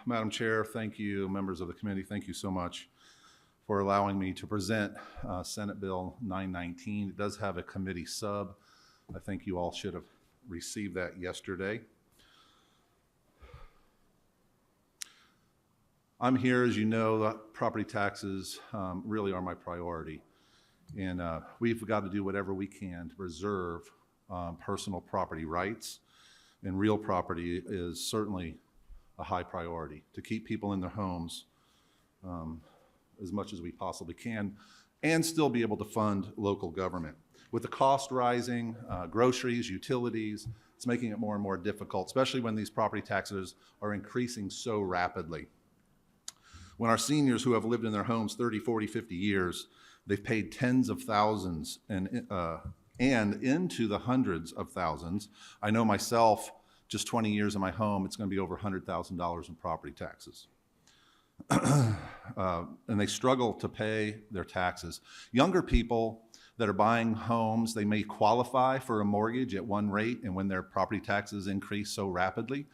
Madam Chair, thank you. Members of the committee, thank you so much for allowing me to present Senate Bill 919. It does have a committee sub. I think you all should have received that yesterday. I'm here, as you know, property taxes really are my priority. And we've got to do whatever we can to preserve personal property rights. And real property is certainly a high priority to keep people in their homes as much as we possibly can and still be able to fund local government. With the cost rising, groceries, utilities, it's making it more and more difficult, especially when these property taxes are increasing so rapidly. When our seniors who have lived in their homes 30, 40, 50 years, they've paid tens of thousands and into the hundreds of thousands. I know myself, just 20 years in my home, it's going to be over $100,000 in property taxes. And they struggle to pay their taxes. Younger people that are buying homes, they may qualify for a mortgage at one rate, and when their property taxes increase so rapidly,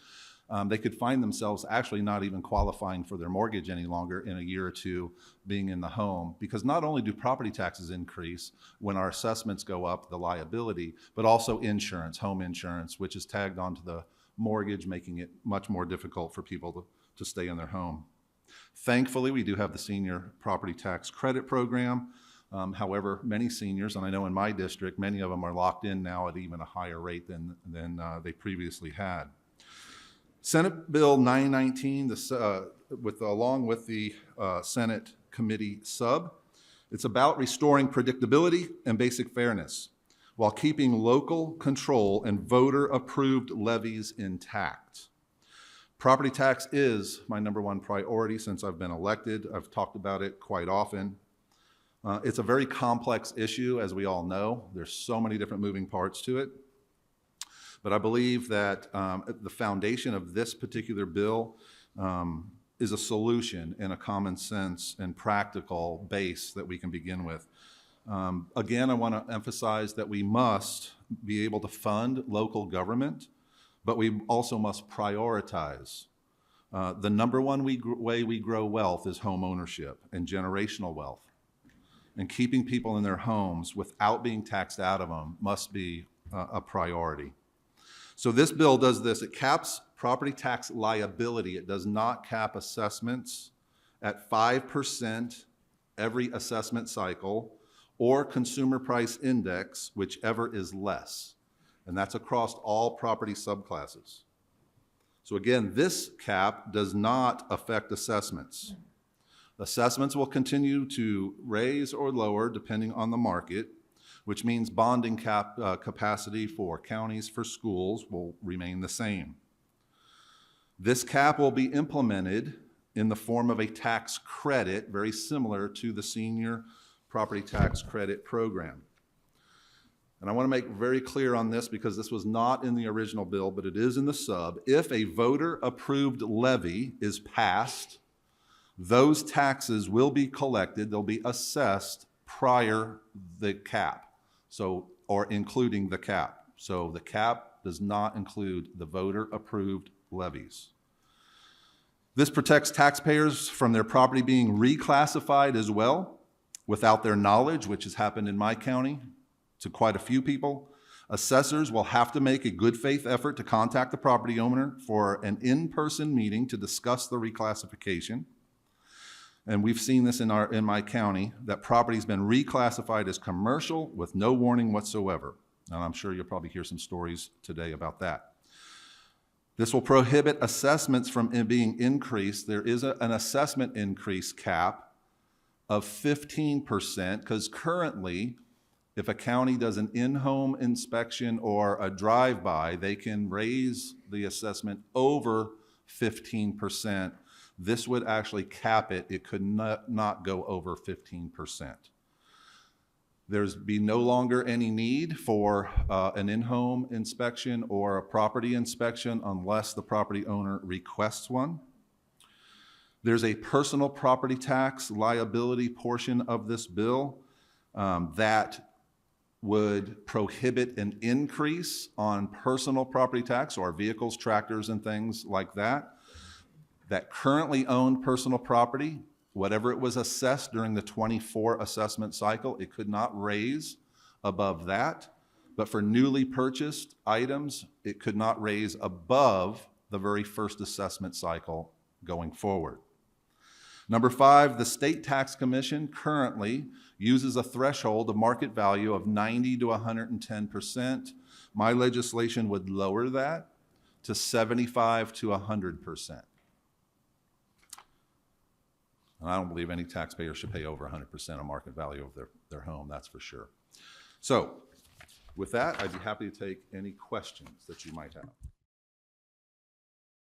they could find themselves actually not even qualifying for their mortgage any longer in a year or two being in the home. Because not only do property taxes increase when our assessments go up, the liability, but also insurance, home insurance, which is tagged onto the mortgage, making it much more difficult for people to stay in their home. Thankfully, we do have the senior property tax credit program. However, many seniors, and I know in my district, many of them are locked in now at even a higher rate than they previously had. Senate Bill 919, along with the Senate committee sub, it's about restoring predictability and basic fairness while keeping local control and voter-approved levies intact. Property tax is my #1 priority since I've been elected. I've talked about it quite often. It's a very complex issue, as we all know. There's so many different moving parts to it. But I believe that the foundation of this particular bill is a solution and a common sense and practical base that we can begin with. Again, I want to emphasize that we must be able to fund local government, but we also must prioritize. The #1 way we grow wealth is home ownership and generational wealth. And keeping people in their homes without being taxed out of them must be a priority. So this bill does this. It caps property tax liability. It does not cap assessments at 5% every assessment cycle or consumer price index, whichever is less. And that's across all property subclasses. So again, this cap does not affect assessments. Assessments will continue to raise or lower depending on the market, which means bonding capacity for counties, for schools will remain the same. This cap will be implemented in the form of a tax credit, very similar to the senior property tax credit program. And I want to make very clear on this because this was not in the original bill, but it is in the sub. If a voter-approved levy is passed, those taxes will be collected, they'll be assessed prior the cap. Or including the cap. So the cap does not include the voter-approved levies. This protects taxpayers from their property being reclassified as well without their knowledge, which has happened in my county to quite a few people. Assessors will have to make a good faith effort to contact the property owner for an in-person meeting to discuss the reclassification. And we've seen this in my county, that property's been reclassified as commercial with no warning whatsoever. And I'm sure you'll probably hear some stories today about that. This will prohibit assessments from being increased. There is an assessment increase cap of 15%, because currently, if a county does an in-home inspection or a drive-by, they can raise the assessment over 15%. This would actually cap it. It could not go over 15%. There's be no longer any need for an in-home inspection or a property inspection unless the property owner requests one. There's a personal property tax liability portion of this bill that would prohibit an increase on personal property tax or vehicles, tractors, and things like that. that currently own personal property, whatever it was assessed during the 24 assessment cycle, it could not raise above that. But for newly purchased items, it could not raise above the very first assessment cycle going forward. Number 5, the State Tax Commission currently uses a threshold of market value of 90 to 110%. My legislation would lower that to 75 to 100%. And I don't believe any taxpayer should pay over 100% of market value of their home, that's for sure. So with that, I'd be happy to take any questions that you might have.